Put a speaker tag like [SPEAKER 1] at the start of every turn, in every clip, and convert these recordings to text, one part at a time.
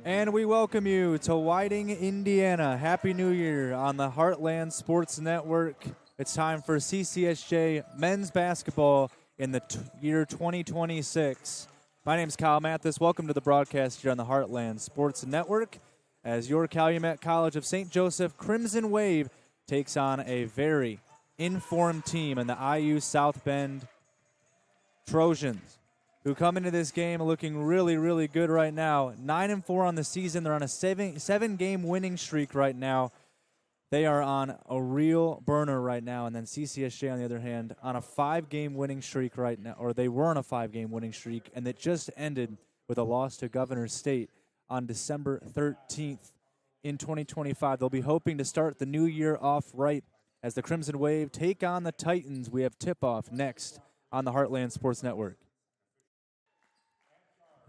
[SPEAKER 1] And we welcome you to Whiting, Indiana. Happy New Year on the Heartland Sports Network. It's time for CCSJ men's basketball in the year 2026. My name is Mathas. Welcome to the broadcast here on the Heartland Sports Network as your Calumet College of St. Joseph Crimson Wave takes on a very informed team in the IU South Bend Trojans, who come into this game looking really, really good right now. 9-4 on the season. They're on a seven-game winning streak right now. They are on a real burner right now. And then CCSJ, on the other hand, on a 5-game winning streak right now, or they were on a 5-game winning streak, and it just ended with a loss to Governor State on December 13th in 2025. They'll be hoping to start the new year off right as the Crimson Wave take on the Titans. We have tip-off next on the Heartland Sports Network.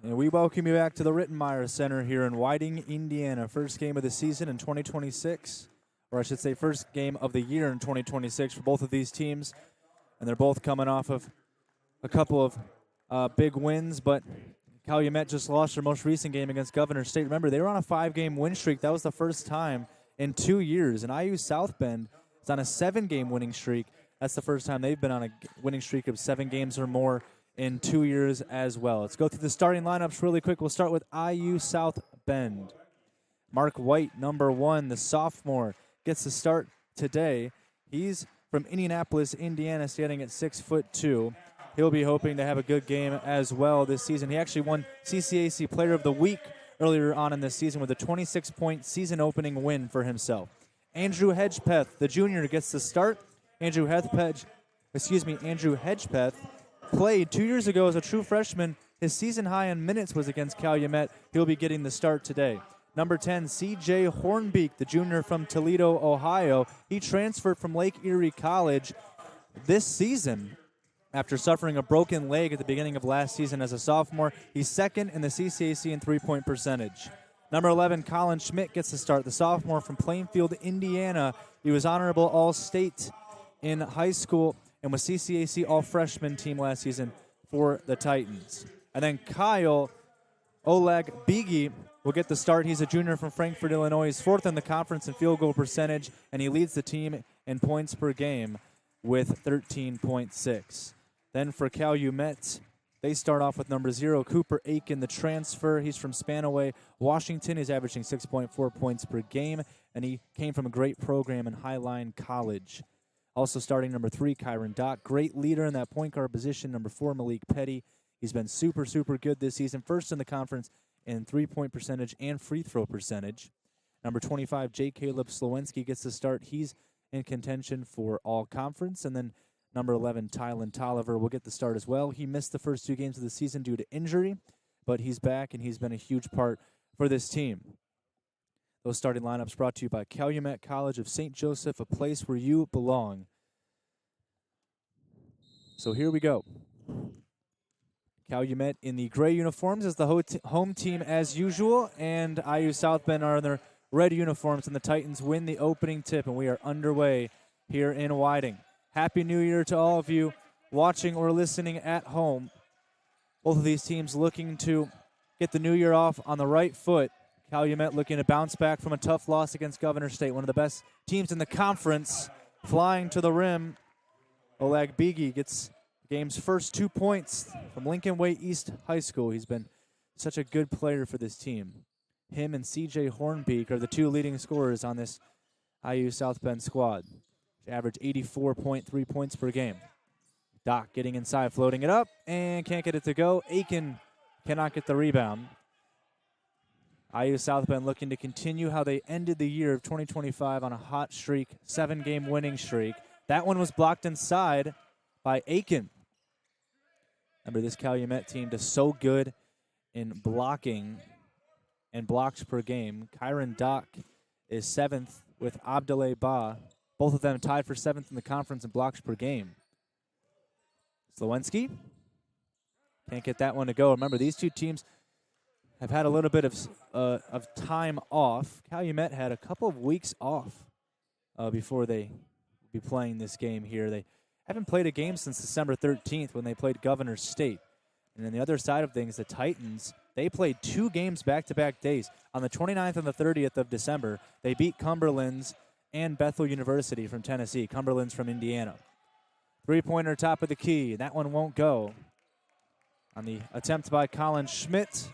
[SPEAKER 1] And we welcome you back to the Rittenmeyer Center here in Whiting, Indiana. First game of the season in 2026, or I should say first game of the year in 2026 for both of these teams. And they're both coming off of a couple of big wins, but Calumet just lost their most recent game against Governor State. Remember, they were on a 5-game win streak. That was the first time in 2 years. And IU South Bend is on a 7-game winning streak. That's the first time they've been on a winning streak of 7 games or more in 2 years as well. Let's go through the starting lineups really quick. We'll start with IU South Bend. Mark White, number 1, the sophomore, gets the start today. He's from Indianapolis, Indiana, standing at 6'2". He'll be hoping to have a good game as well this season. He actually won CCAC Player of the Week earlier on in this season with a 26-point season-opening win for himself. Andrew Hedgepeth, the junior, gets the start. Andrew Hedgepeth played 2 years ago as a true freshman. His season high in minutes was against Calumet. He'll be getting the start today. Number 10, C.J. Hornbeek, the junior from Toledo, Ohio. He transferred from Lake Erie College this season after suffering a broken leg at the beginning of last season as a sophomore. He's second in the CCAC in three-point percentage. Number 11, Colin Schmidt gets the start, the sophomore from Plainfield, Indiana. He was honorable All-State in high school and was CCAC All-Freshman team last season for the Titans. And then Kyle Oleg Bigi will get the start. He's a junior from Frankfort, Illinois. He's fourth in the conference in field goal percentage, and he leads the team in points per game with 13.6. Then for Calumet, they start off with number 0, Cooper Aiken, the transfer. He's from Spanaway, Washington. He's averaging 6.4 points per game, and he came from a great program in Highline College. Also starting number 3, Kyron Dock. Great leader in that point guard position. Number 4, Malik Petty. He's been super, super good this season. First in the conference in three-point percentage and free throw percentage. Number 25, J. Caleb Slowinski gets the start. He's in contention for all conference. And then number 11, Tylen Tolliver will get the start as well. He missed the first 2 games of the season due to injury, but he's back and he's been a huge part for this team. Those starting lineups brought to you by Calumet College of St. Joseph, a place where you belong. So here we go. Calumet in the gray uniforms as the home team as usual, and IU South Bend are in their red uniforms, and the Titans win the opening tip, and we are underway here in Whiting. Happy New Year to all of you watching or listening at home. Both of these teams looking to get the new year off on the right foot. Calumet looking to bounce back from a tough loss against Governor State, one of the best teams in the conference, flying to the rim. Oleg Bigi gets the game's first 2 points from Lincoln Way East High School. He's been such a good player for this team. Him and C.J. Hornbeek are the 2 leading scorers on this IU South Bend squad. They average 84.3 points per game. Doc getting inside, floating it up, and can't get it to go. Aiken cannot get the rebound. IU South Bend looking to continue how they ended the year of 2025 on a hot streak, 7-game winning streak. That one was blocked inside by Aiken. Remember, this Calumet team is so good in blocking and blocks per game. Kyron Dock is 7th with Abdullah Ba. Both of them tied for 7th in the conference in blocks per game. Slowinski can't get that one to go. Remember, these two teams have had a little bit of time off. Calumet had a couple of weeks off before they be playing this game here. They haven't played a game since December 13th when they played Governor State. And then the other side of things, the Titans They played 2 games back-to-back days. On the 29th and the 30th of December, they beat Cumberland's and Bethel University from Tennessee. Cumberland's from Indiana. Three-pointer top of the key. That one won't go. On the attempt by Colin Schmidt.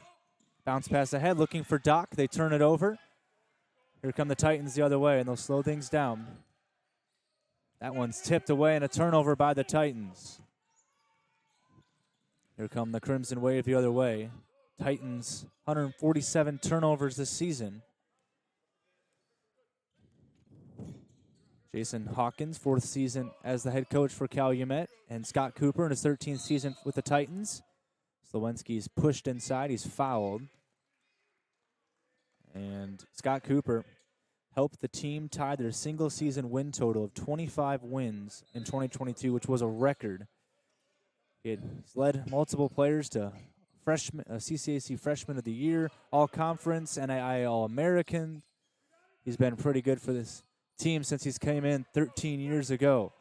[SPEAKER 1] Bounce pass ahead, looking for Doc. They turn it over. Here come the Titans the other way, and they'll slow things down. That one's tipped away, and a turnover by the Titans. Here come the Crimson Wave the other way. Titans, 147 turnovers this season. Jason Hawkins, 4th season as the head coach for Calumet, and Scott Cooper in his 13th season with the Titans. Slowinski's pushed inside. He's fouled. And Scott Cooper helped the team tie their single-season win total of 25 wins in 2022, which was a record. He's led multiple players to CCAC Freshman of the Year, All-Conference, NAIA All-American. He's been pretty good for this team since he's came in 13 years ago.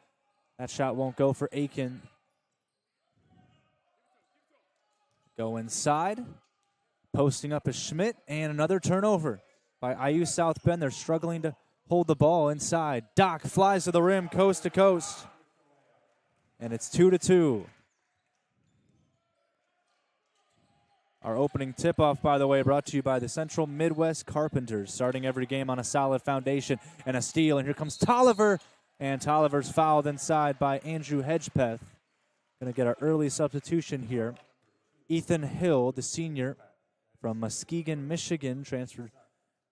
[SPEAKER 1] That shot won't go for Aiken. Go inside. Posting up is Schmidt, and another turnover by IU South Bend. They're struggling to hold the ball inside. Doc flies to the rim, coast to coast. And it's 2-2. Our opening tip-off, by the way, brought to you by the Central Midwest Carpenters, starting every game on a solid foundation and a steal. And here comes Tolliver, and Tolliver's fouled inside by Andrew Hedgepeth. Going to get our early substitution here. Ethan Hill, the senior from Muskegon, Michigan, transferred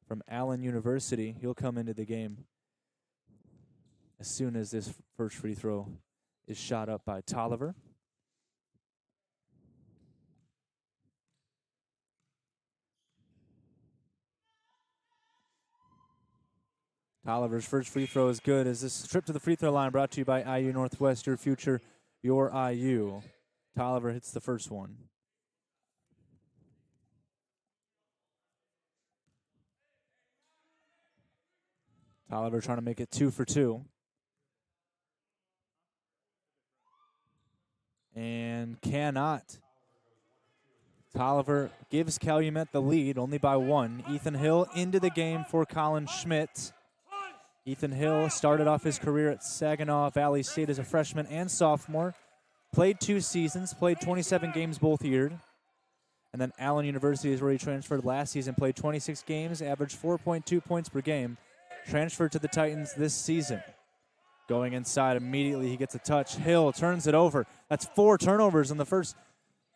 [SPEAKER 1] from Allen University. He'll come into the game as soon as this first free throw is shot up by Tolliver. Tolliver's first free throw is good as this trip to the free throw line brought to you by IU Northwest, your future, your IU. Tolliver hits the first one. Tolliver trying to make it 2 for 2. And cannot. Tolliver gives Calumet the lead only by 1. Ethan Hill into the game for Colin Schmidt. Ethan Hill started off his career at Saginaw Valley State as a freshman and sophomore. Played 2 seasons, played 27 games both years. And then Allen University is where he transferred last season, played 26 games, averaged 4.2 points per game. Transferred to the Titans this season. Going inside immediately, he gets a touch. Hill turns it over. That's 4 turnovers in the first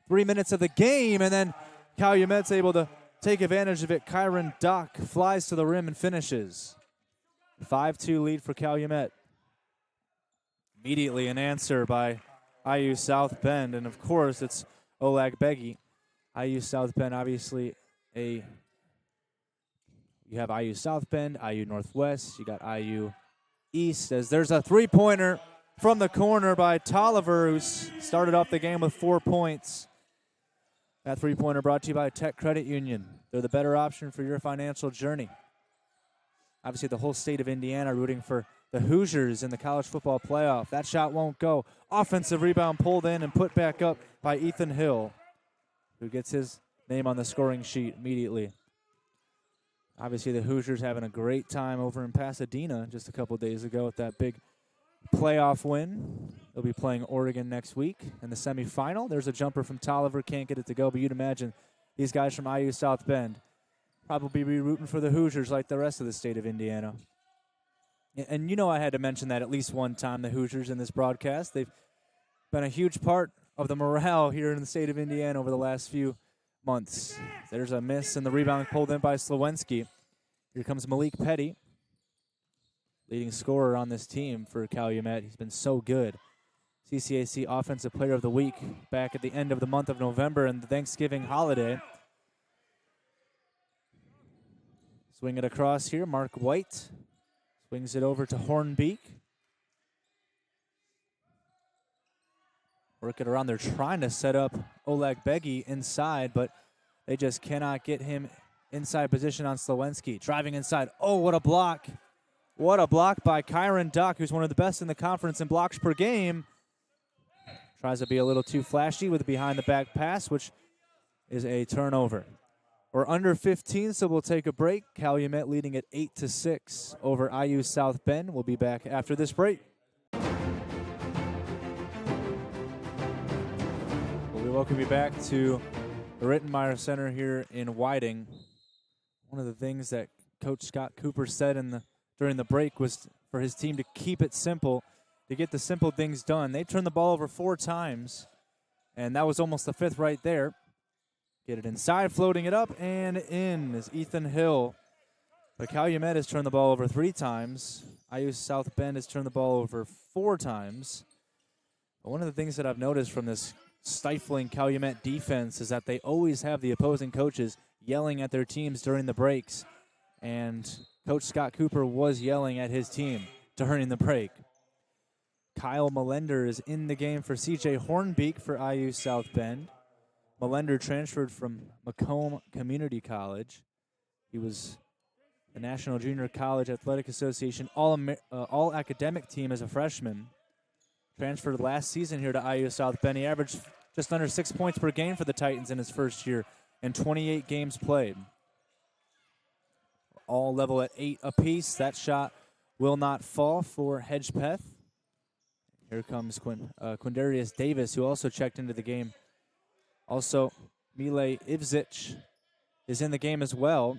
[SPEAKER 1] 3 minutes of the game, and then Calumet's able to take advantage of it. Kyron Dock flies to the rim and finishes. 5-2 lead for Calumet. Immediately an answer by IU South Bend, and of course it's Oleg Beggy. IU South Bend, obviously you have IU South Bend, IU Northwest, you got IU East, as there's a three-pointer from the corner by Tolliver, who started off the game with 4 points. That three-pointer brought to you by Tech Credit Union. They're the better option for your financial journey. Obviously, the whole state of Indiana rooting for the Hoosiers in the college football playoff. That shot won't go. Offensive rebound pulled in and put back up by Ethan Hill, who gets his name on the scoring sheet immediately. Obviously, the Hoosiers having a great time over in Pasadena just a couple days ago with that big playoff win. They'll be playing Oregon next week in the semifinal. There's a jumper from Tolliver, can't get it to go, but you'd imagine these guys from IU South Bend probably be rooting for the Hoosiers like the rest of the state of Indiana. And you know I had to mention that at least one time, the Hoosiers in this broadcast. They've been a huge part of the morale here in the state of Indiana over the last few months. There's a miss, and the rebound pulled in by Slowinski. Here comes Malik Petty, leading scorer on this team for Calumet. He's been so good. CCAC Offensive Player of the Week back at the end of the month of November and the Thanksgiving holiday. Swing it across here. Mark White swings it over to Hornbeak. Work it around. They're trying to set up Oleg Beggy inside, but they just cannot get him inside position on Slowinski. Driving inside. Oh, what a block. What a block by Kyron Dock, who's one of the best in the conference in blocks per game. Tries to be a little too flashy with a behind-the-back pass, which is a turnover. We're under 15, so we'll take a break. Calumet leading at 8-6 over IU South Bend. We'll be back after this break. We welcome you back to the Rittenmeyer Center here in Whiting. One of the things that Coach Scott Cooper said during the break was for his team to keep it simple, to get the simple things done. They turned the ball over 4 times, and that was almost the 5th right there. Get it inside, floating it up, and in is Ethan Hill. But Calumet has turned the ball over 3 times. IU South Bend has turned the ball over 4 times. But one of the things that I've noticed from this stifling Calumet defense is that they always have the opposing coaches yelling at their teams during the breaks. And Coach Scott Cooper was yelling at his team during the break. Kyle Melender is in the game for CJ Hornbeek for IU South Bend. Melender transferred from Macomb Community College. He was the National Junior College Athletic Association all academic team as a freshman. Transferred last season here to IU South Bend. He averaged just under 6 points per game for the Titans in his first year and 28 games played. All level at 8 apiece. That shot will not fall for Hedgepeth. Here comes Quindarius Davis, who also checked into the game. Also, Mile Ivzic is in the game as well.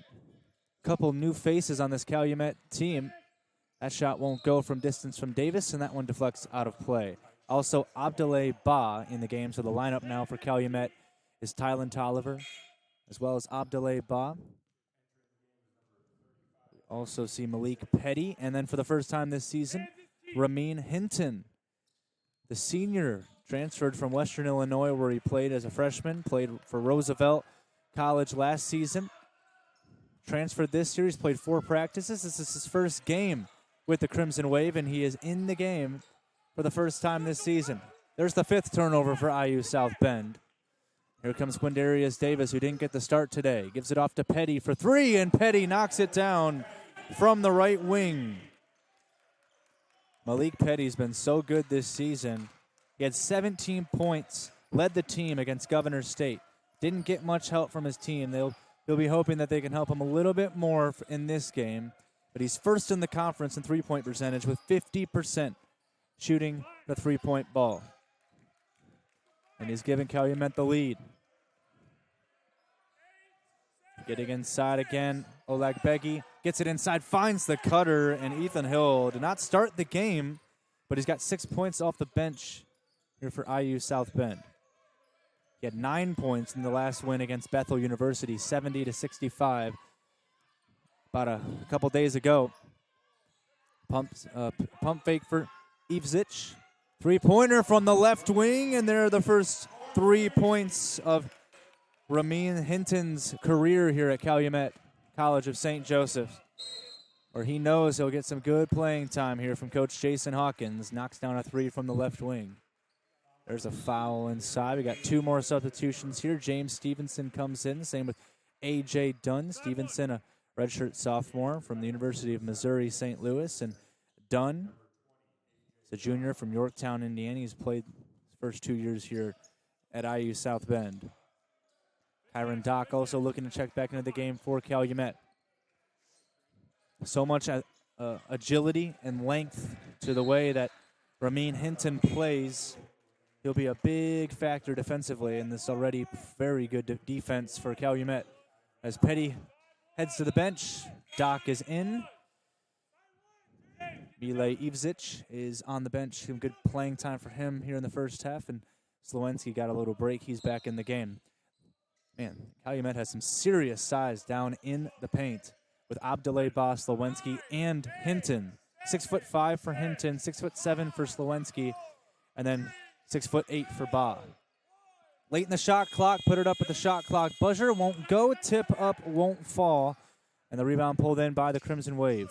[SPEAKER 1] Couple new faces on this Calumet team. That shot won't go from distance from Davis, and that one deflects out of play. Also, Abdullah Ba in the game, so the lineup now for Calumet is Tylen Tolliver, as well as Abdullah Ba. We also see Malik Petty, and then for the first time this season, Ramin Hinton, the senior, transferred from Western Illinois, where he played as a freshman, played for Roosevelt College last season. Transferred this series, played 4 practices. This is his first game with the Crimson Wave, and he is in the game for the first time this season. There's the 5th turnover for IU South Bend. Here comes Quindarius Davis, who didn't get the start today. Gives it off to Petty for 3, and Petty knocks it down from the right wing. Malik Petty's been so good this season. He had 17 points, led the team against Governor State. Didn't get much help from his team. He'll be hoping that they can help him a little bit more in this game. But he's first in the conference in three-point percentage with 50% shooting the three-point ball. And he's giving Calumet the lead. Getting inside again, Oleg Beggy gets it inside, finds the cutter, and Ethan Hill did not start the game, but he's got 6 points off the bench here for IU South Bend. He had 9 points in the last win against Bethel University, 70-65. About a couple days ago. Pump fake for Ivzic. 3-pointer from the left wing, and there are the first 3 points of Ramin Hinton's career here at Calumet College of St. Joseph, where he knows he'll get some good playing time here from Coach Jason Hawkins. Knocks down a 3 from the left wing. There's a foul inside. We got 2 more substitutions here. James Stevenson comes in. Same with A.J. Dunn. Stevenson, a redshirt sophomore from the University of Missouri, St. Louis. And Dunn is a junior from Yorktown, Indiana. He's played his first 2 years here at IU South Bend. Kyron Dock also looking to check back into the game for Calumet. So much agility and length to the way that Ramin Hinton plays. He'll be a big factor defensively in this already very good defense for Calumet. As Petty heads to the bench, Dock is in. Mile Ivzic is on the bench. Some good playing time for him here in the first half, and Slowinski got a little break. He's back in the game. Man, Calumet has some serious size down in the paint with Abdullah Ba, Slowinski, and Hinton. 6'5" for Hinton, 6'7" for Slowinski, and then 6'8" for Ba. Late in the shot clock, put it up at the shot clock. Buzzer won't go, tip up won't fall, and the rebound pulled in by the Crimson Wave.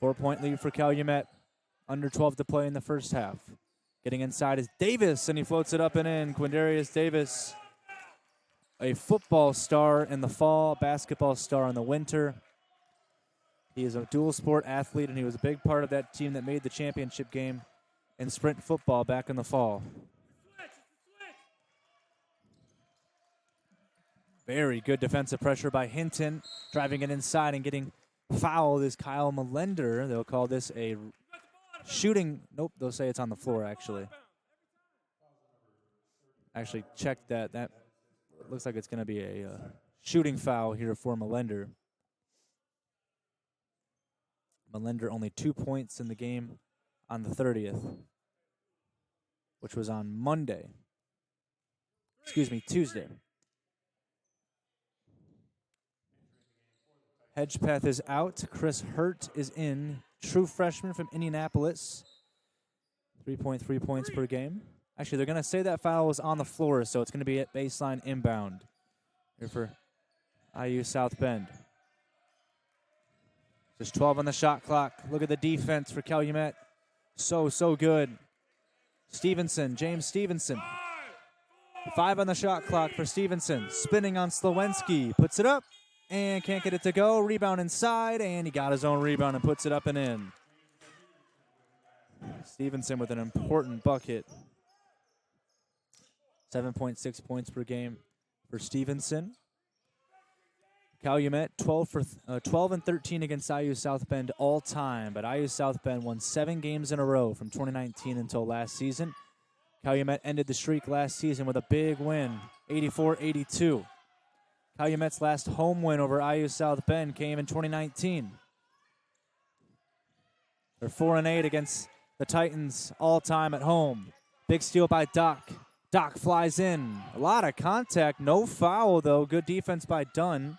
[SPEAKER 1] 4-point lead for Calumet, under 12 to play in the first half. Getting inside is Davis, and he floats it up and in. Quindarius Davis, a football star in the fall, basketball star in the winter. He is a dual sport athlete, and he was a big part of that team that made the championship game in sprint football back in the fall. Very good defensive pressure by Hinton, driving it inside and getting fouled is Kyle Melender. They'll call this a shooting. Nope, they'll say it's on the floor, actually. Actually checked that. That looks like it's going to be a shooting foul here for Melender. Melender only 2 points in the game on the 30th, which was on Monday. Excuse me, Tuesday. Hedgepeth is out. Chris Hurt is in. True freshman from Indianapolis. 3.3 points per game. Actually, they're going to say that foul was on the floor, so it's going to be at baseline inbound here for IU South Bend. Just 12 on the shot clock. Look at the defense for Calumet. So good. Stevenson, James Stevenson. 5 on the shot clock for Stevenson. Spinning on Slowinski. Puts it up and can't get it to go. Rebound inside, and he got his own rebound and puts it up and in. Stevenson with an important bucket. 7.6 points per game for Stevenson. Calumet 12 and 13 against IU South Bend all time, but IU South Bend won 7 games in a row from 2019 until last season. Calumet ended the streak last season with a big win, 84-82. Calumet's last home win over IU South Bend came in 2019. They're 4-8 against the Titans all time at home. Big steal by Doc. Doc flies in. A lot of contact, no foul though. Good defense by Dunn.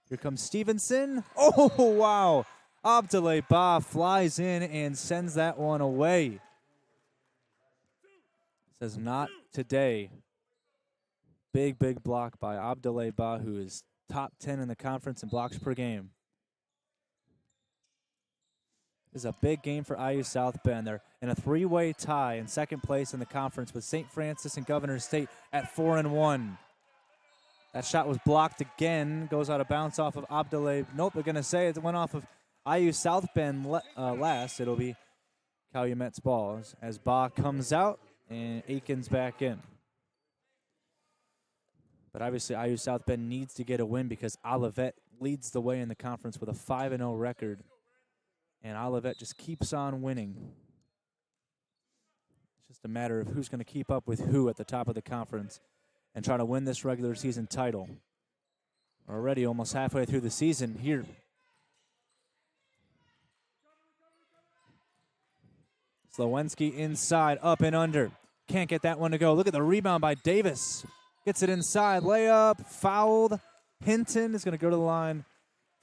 [SPEAKER 1] Here comes Stevenson. Oh, wow. Abdoulaye Ba flies in and sends that one away. Says not today. Big block by Abdoulaye Ba, who is top 10 in the conference in blocks per game. This is a big game for IU South Bend. They're in a 3-way tie in second place in the conference with St. Francis and Governor State at 4-1. That shot was blocked again. Goes out of bounds off of Abdoulaye. Nope, they're going to say it went off of IU South Bend last. It'll be Calumet's ball as Ba comes out and Aikens back in. But obviously IU South Bend needs to get a win because Olivet leads the way in the conference with a 5-0 record. And Olivet just keeps on winning. It's just a matter of who's going to keep up with who at the top of the conference and try to win this regular season title. We're already almost halfway through the season here. Slowinski inside, up and under. Can't get that one to go. Look at the rebound by Davis. Gets it inside, layup, fouled. Hinton is going to go to the line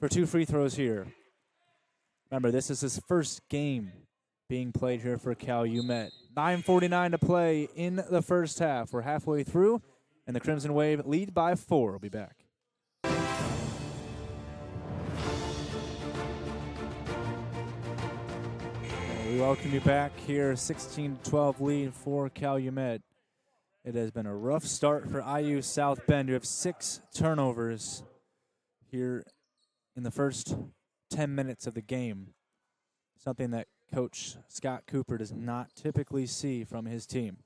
[SPEAKER 1] for 2 free throws here. Remember, this is his first game being played here for Calumet. 9:49 to play in the first half. We're halfway through, and the Crimson Wave lead by 4. We'll be back. We welcome you back here. 16-12 lead for Calumet. It has been a rough start for IU South Bend. You have 6 turnovers here in the first 10 minutes of the game. Something that Coach Scott Cooper does not typically see from his team.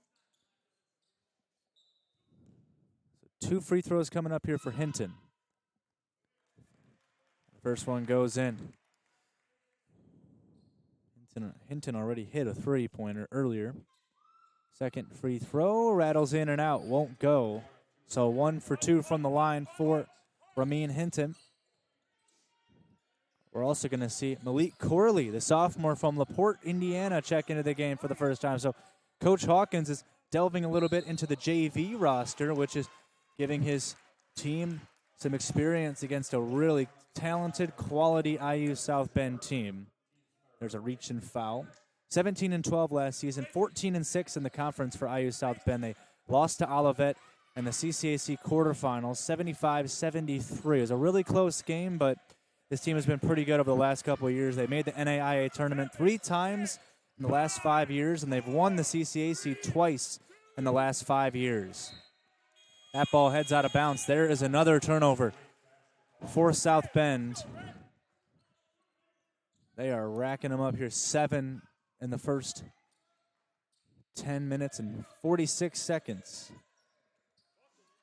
[SPEAKER 1] So 2 free throws coming up here for Hinton. The first one goes in. Hinton already hit a 3-pointer earlier. Second free throw, rattles in and out, won't go. So 1 for 2 from the line for Ramin Hinton. We're also going to see Malik Corley, the sophomore from LaPorte, Indiana, check into the game for the first time. So Coach Hawkins is delving a little bit into the JV roster, which is giving his team some experience against a really talented, quality IU South Bend team. There's a reach and foul. 17-12 last season, 14-6 in the conference for IU South Bend. They lost to Olivet in the CCSJ quarterfinals, 75-73. It was a really close game, but this team has been pretty good over the last couple of years. They made the NAIA tournament 3 times in the last 5 years, and they've won the CCAC twice in the last 5 years. That ball heads out of bounds. There is another turnover for South Bend. They are racking them up here. 7 in the first 10 minutes and 46 seconds.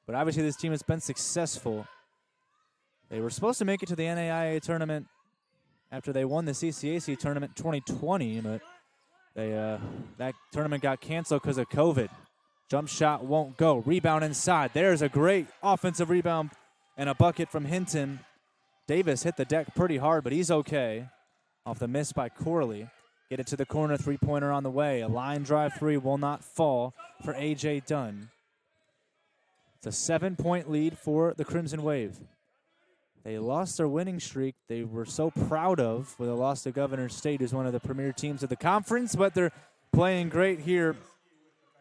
[SPEAKER 1] But obviously this team has been successful. They were supposed to make it to the NAIA tournament after they won the CCAC tournament 2020, but that tournament got canceled because of COVID. Jump shot won't go. Rebound inside. There's a great offensive rebound and a bucket from Hinton. Davis hit the deck pretty hard, but he's okay. Off the miss by Corley. Get it to the corner, three-pointer on the way. A line drive three will not fall for A.J. Dunn. It's a 7-point lead for the Crimson Wave. They lost their winning streak they were so proud of with a loss to Governor State, who's one of the premier teams of the conference, but they're playing great here.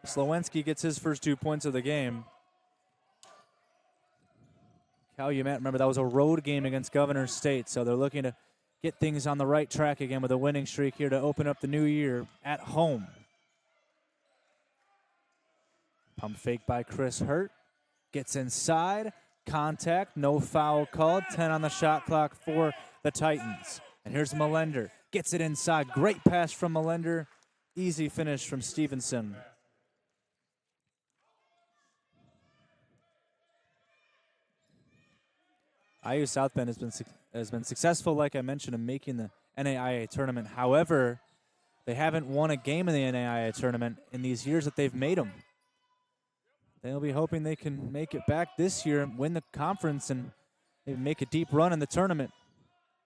[SPEAKER 1] Slowinski gets his first 2 points of the game. Calumet, remember, that was a road game against Governor State, so they're looking to get things on the right track again with a winning streak here to open up the new year at home. Pump fake by Chris Hurt. Gets inside. Contact. No foul called. 10 on the shot clock for the Titans. And here's Melender. Gets it inside. Great pass from Melender. Easy finish from Stevenson. IU South Bend has been successful, like I mentioned, in making the NAIA tournament. However, they haven't won a game in the NAIA tournament in these years that they've made them. They'll be hoping they can make it back this year, win the conference, and maybe make a deep run in the tournament.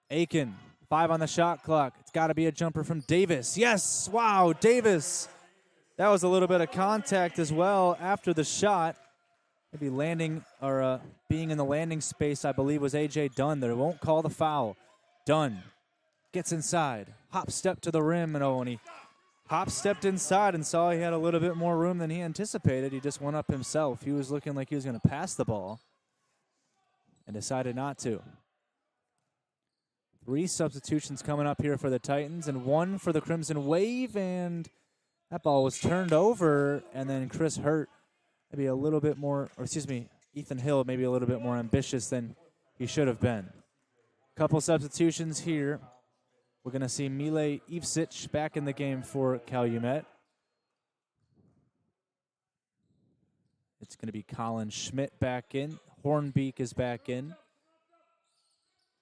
[SPEAKER 1] Aiken, 5 on the shot clock. It's got to be a jumper from Davis. Yes, wow, Davis. That was a little bit of contact as well after the shot. Maybe landing or being in the landing space, I believe, was A.J. Dunn. They won't call the foul. Dunn gets inside. Hop step to the rim, and he hop stepped inside and saw he had a little bit more room than he anticipated. He just went up himself. He was looking like he was going to pass the ball and decided not to. 3 substitutions coming up here for the Titans and 1 for the Crimson Wave, and that ball was turned over, and then Chris Hurt maybe a little bit more, or excuse me, Ethan Hill maybe a little bit more ambitious than he should have been. Couple substitutions here. We're going to see Mile Ivsic back in the game for Calumet. It's going to be Colin Schmidt back in. Hornbeek is back in.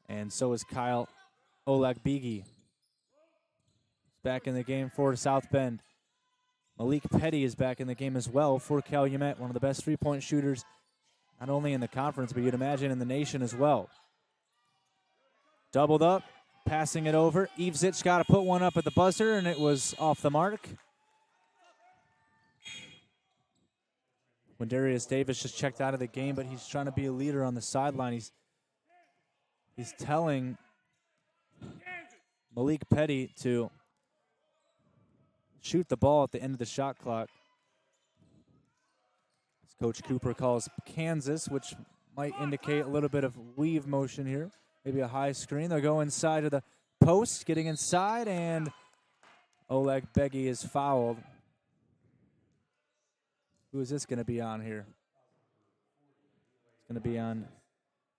[SPEAKER 1] And so is Kyle Olagbigi. Back in the game for South Bend. Malik Petty is back in the game as well for Calumet, one of the best three-point shooters, not only in the conference, but you'd imagine in the nation as well. Doubled up, passing it over. Ivsic got to put one up at the buzzer, and it was off the mark. When Darius Davis just checked out of the game, but he's trying to be a leader on the sideline. He's telling Malik Petty to shoot the ball at the end of the shot clock. As Coach Cooper calls Kansas, which might indicate a little bit of weave motion here. Maybe a high screen. They'll go inside of the post, getting inside, and Oleg Beggy is fouled. Who is this going to be on here? It's going to be on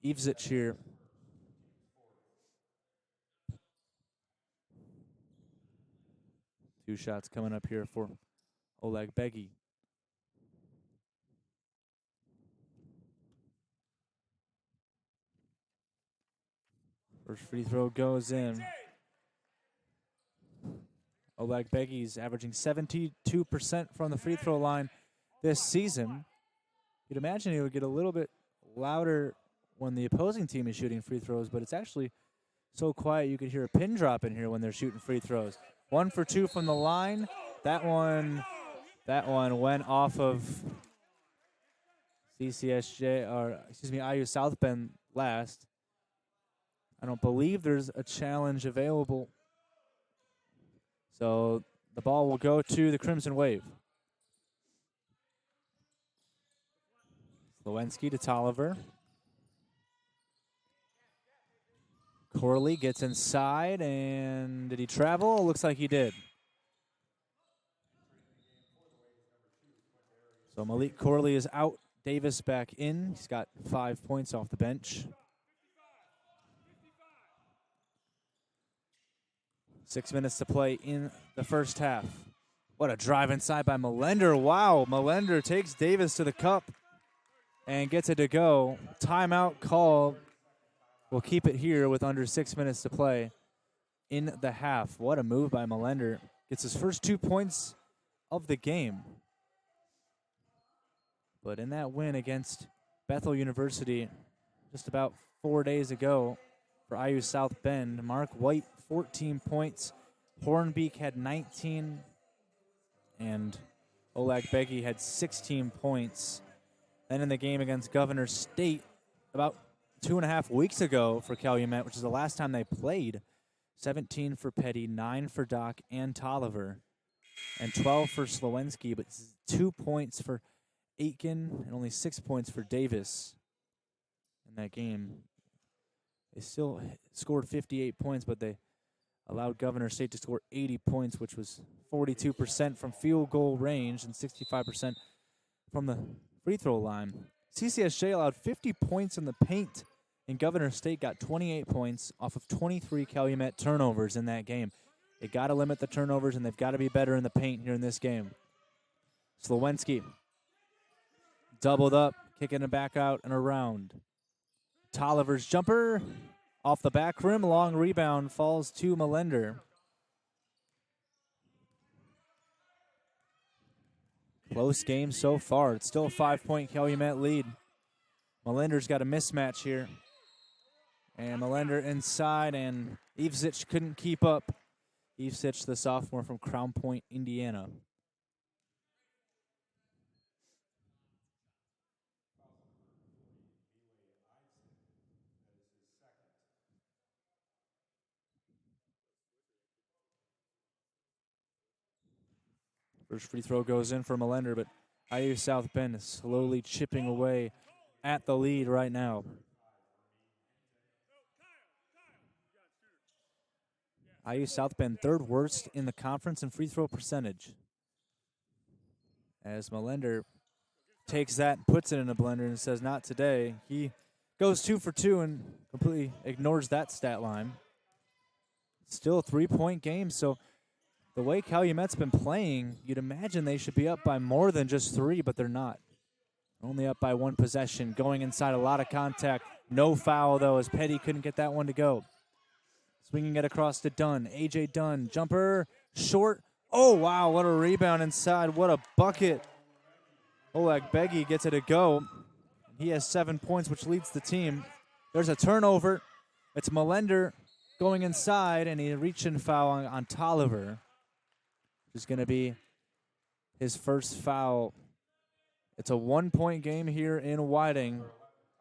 [SPEAKER 1] Ivsic here. Two shots coming up here for Oleg Beggy. First free throw goes in. Oleg Beggy's averaging 72% from the free throw line this season. You'd imagine he would get a little bit louder when the opposing team is shooting free throws, but it's actually so quiet you could hear a pin drop in here when they're shooting free throws. 1 for 2 from the line. That one went off of CCSJ, or excuse me, IU South Bend last. I don't believe there's a challenge available. So the ball will go to the Crimson Wave. Slowinski to Tolliver. Corley gets inside, and did he travel? Looks like he did. So Malik Corley is out. Davis back in. He's got 5 points off the bench. 6 minutes to play in the first half. What a drive inside by Melender. Wow, Melender takes Davis to the cup. and gets it to go. Timeout call. We'll keep it here with under 6 minutes to play in the half. What a move by Melender. Gets his first 2 points of the game. But in that win against Bethel University just about 4 days ago for IU South Bend, Mark White, 14 points. Hornbeak had 19, and Oleg Beggy had 16 points. Then in the game against Governor State about 2.5 weeks ago for Calumet, which is the last time they played, 17 for Petty, 9 for Doc and Tolliver, and 12 for Slowensky, but 2 points for Aitken and only 6 points for Davis in that game. They still scored 58 points, but they allowed Governor State to score 80 points, which was 42% from field goal range and 65% from the free throw line. CCSJ allowed 50 points in the paint, and Governor State got 28 points off of 23 Calumet turnovers in that game. They got to limit the turnovers, and they've got to be better in the paint here in this game. Slowensky doubled up, kicking it back out and around. Tolliver's jumper off the back rim, long rebound, falls to Melender. Close game so far. It's still a 5-point Calumet lead. Melender's got a mismatch here. And Melender inside, and Ivsic couldn't keep up. Ivsic, the sophomore from Crown Point, Indiana. First free throw goes in for Melender, but IU South Bend is slowly chipping away at the lead right now. IU South Bend third worst in the conference in free throw percentage. As Melender takes that and puts it in a blender and says, not today. He goes 2 for 2 and completely ignores that stat line. Still a 3-point game, so the way Calumet's been playing, you'd imagine they should be up by more than just 3, but they're not. Only up by 1 possession, going inside, a lot of contact. No foul, though, as Petty couldn't get that one to go. Swinging it across to Dunn. A.J. Dunn, jumper, short. Oh, wow, what a rebound inside. What a bucket. Oleg Beggy gets it to go. He has 7 points, which leads the team. There's a turnover. It's Melender going inside, and he reaching foul on Tolliver, which is going to be his first foul. It's a 1-point game here in Whiting.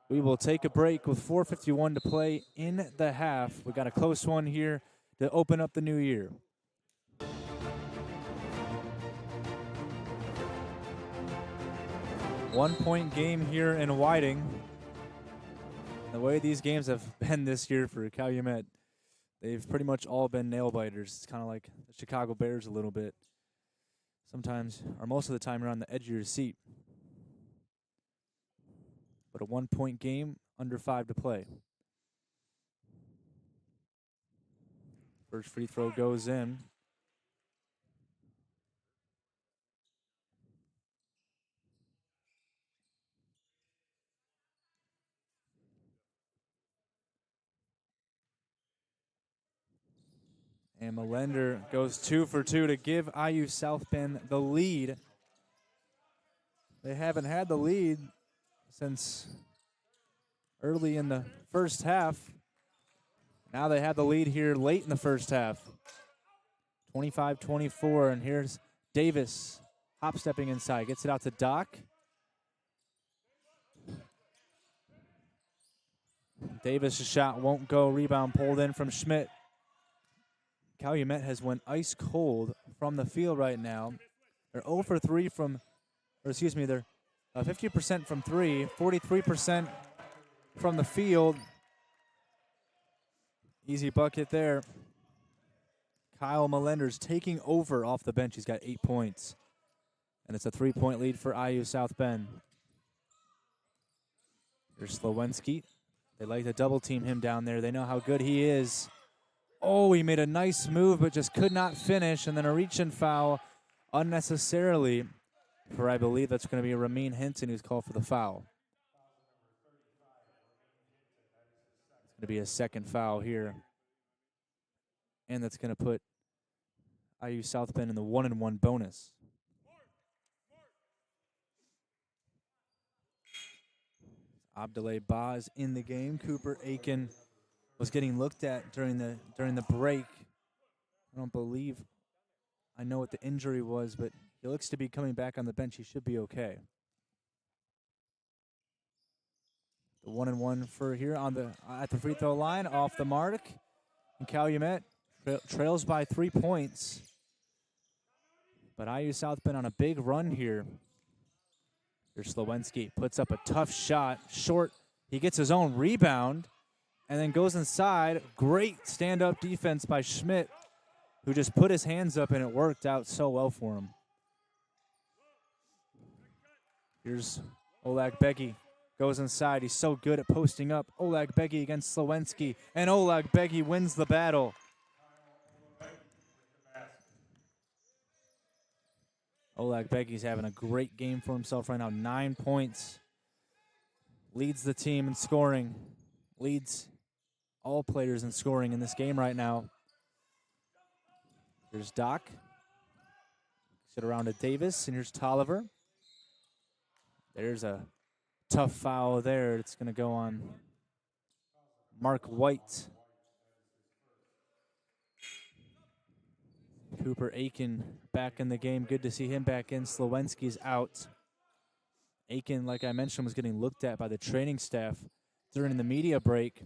[SPEAKER 1] We will take a break with 4:51 to play in the half. We got a close one here to open up the new year. One-point game here in Whiting. The way these games have been this year for Calumet, they've pretty much all been nail-biters. It's kind of like the Chicago Bears a little bit. Sometimes, or most of the time, you're on the edge of your seat. But a 1-point game, under 5 to play. First free throw goes in. And Melender goes 2 for 2 to give IU South Bend the lead. They haven't had the lead since early in the first half. Now they have the lead here late in the first half. 25-24, and here's Davis hop-stepping inside. Gets it out to Doc. Davis' shot won't go. Rebound pulled in from Schmidt. Calumet has went ice cold from the field right now. They're 0 for 3 from, or excuse me, they're 50% from 3, 43% from the field. Easy bucket there. Kyle Melender's taking over off the bench. He's got 8 points. And it's a 3-point lead for IU South Bend. There's Slowensky. They like to double team him down there. They know how good he is. Oh, he made a nice move, but just could not finish. And then a reach-in foul unnecessarily for, I believe, that's going to be Ramin Hinton who's called for the foul. Going to be a second foul here. And that's going to put IU South Bend in the 1-and-1 bonus. Abdoulaye Ba is in the game. Cooper Aiken was getting looked at during the break. I don't believe I know what the injury was, but he looks to be coming back on the bench. He should be okay. The 1-and-1 for here on the at the free throw line, off the mark. And Calumet trails by 3 points. But IU South Bend on a big run here. Here's Slowinski, puts up a tough shot, short. He gets his own rebound and then goes inside. Great stand-up defense by Schmidt, who just put his hands up, and it worked out so well for him. Here's Oleg Beggy, goes inside. He's so good at posting up. Oleg Beggy against Slowinski, and Oleg Beggy wins the battle. Oleg Beggy's having a great game for himself right now. 9 points. Leads the team in scoring. Leads all players in scoring in this game right now. Here's Doc. Sit around to Davis, and here's Tolliver. There's a tough foul there. It's going to go on Mark White. Cooper Aiken back in the game. Good to see him back in. Slowinski's out. Aiken, like I mentioned, was getting looked at by the training staff during the media break.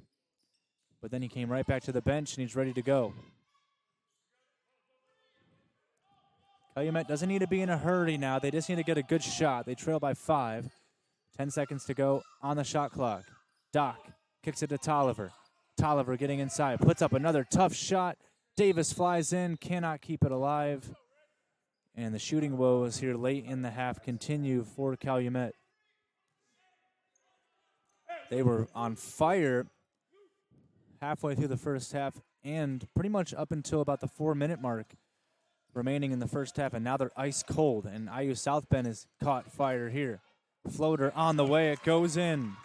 [SPEAKER 1] But then he came right back to the bench, and he's ready to go. Calumet doesn't need to be in a hurry now. They just need to get a good shot. They trail by 5. 10 seconds to go on the shot clock. Doc kicks it to Tolliver. Tolliver getting inside. Puts up another tough shot. Davis flies in, cannot keep it alive. And the shooting woes here late in the half continue for Calumet. They were on fire halfway through the first half and pretty much up until about the 4-minute mark remaining in the first half, and now they're ice cold, and IU South Bend has caught fire here. Floater on the way, it goes in.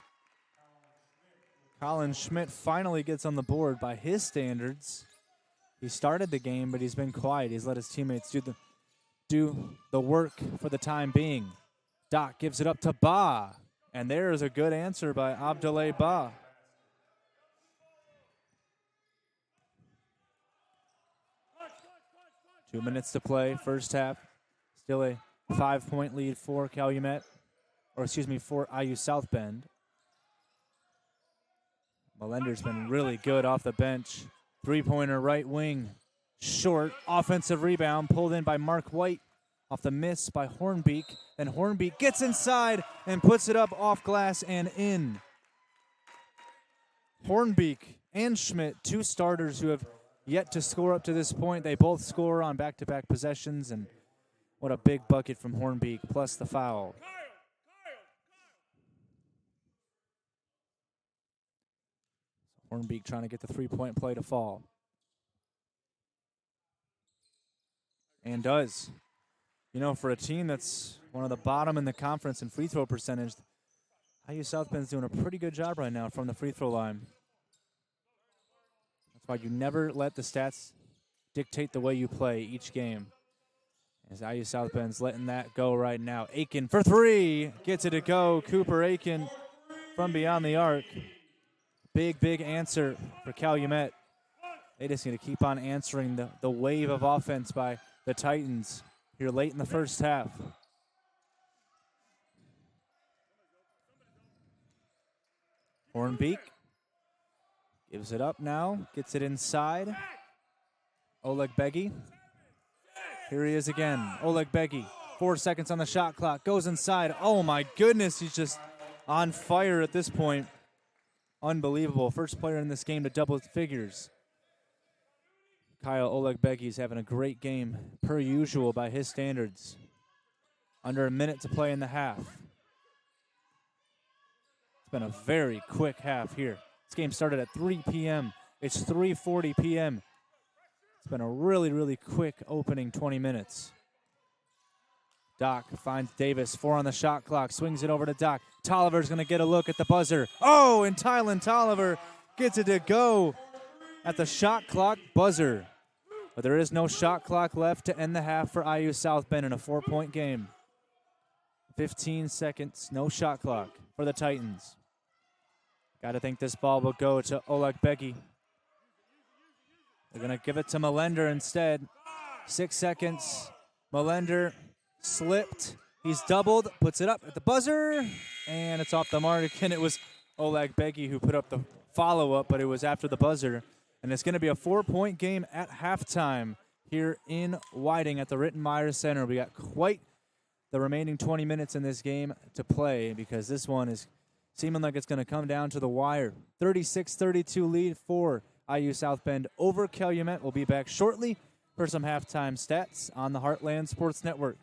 [SPEAKER 1] Colin Schmidt finally gets on the board by his standards. He started the game, but he's been quiet. He's let his teammates do the work for the time being. Doc gives it up to Ba, and there is a good answer by Abdoulaye Ba. Two minutes to play, first half. Still a 5-point lead for Calumet, for IU South Bend. Melender's been really good off the bench. Three-pointer right wing, short, offensive rebound, pulled in by Mark White off the miss by Hornbeek. Then Hornbeek gets inside and puts it up off glass and in. Hornbeek and Schmidt, two starters who have yet to score up to this point. They both score on back-to-back possessions, and what a big bucket from Hornbeek, plus the foul. Hornbeek trying to get the three-point play to fall. And does. You know, for a team that's one of the bottom in the conference in free throw percentage, IU South Bend's doing a pretty good job right now from the free throw line. That's why you never let the stats dictate the way you play each game. As IU South Bend's letting that go right now. Aiken for three. Gets it to go. Cooper Aiken from beyond the arc. Big answer for Calumet. They just need to keep on answering the wave of offense by the Titans here late in the first half. Hornbeek gives it up now, gets it inside. Oleg Beggy. Here he is again. Oleg Beggy, 4 seconds on the shot clock, goes inside. Oh my goodness, he's just on fire at this point. Unbelievable. First player in this game to double figures. Kyle Oleg Beggy is having a great game, per usual by his standards. Under a minute to play in the half. It's been a very quick half here. This game started at 3 p.m. It's 3:40 p.m. It's been a really quick opening 20 minutes. Doc finds Davis, 4 on the shot clock, swings it over to Doc. Tolliver's going to get a look at the buzzer. Oh, and Tylen Tolliver gets it to go at the shot clock buzzer. But there is no shot clock left to end the half for IU South Bend in a 4-point game. 15 seconds, no shot clock for the Titans. Got to think this ball will go to Oleg Beggy. They're going to give it to Melender instead. 6 seconds. Melender slipped. He's doubled, puts it up at the buzzer, and it's off the mark. Again, it was Oleg Beggy who put up the follow-up, but it was after the buzzer. And it's going to be a 4-point game at halftime here in Whiting at the Ritten Myers Center. We got quite the remaining 20 minutes in this game to play because this one is seeming like it's going to come down to the wire. 36-32 lead for IU South Bend over Calumet. We'll be back shortly for some halftime stats on the Heartland Sports Network.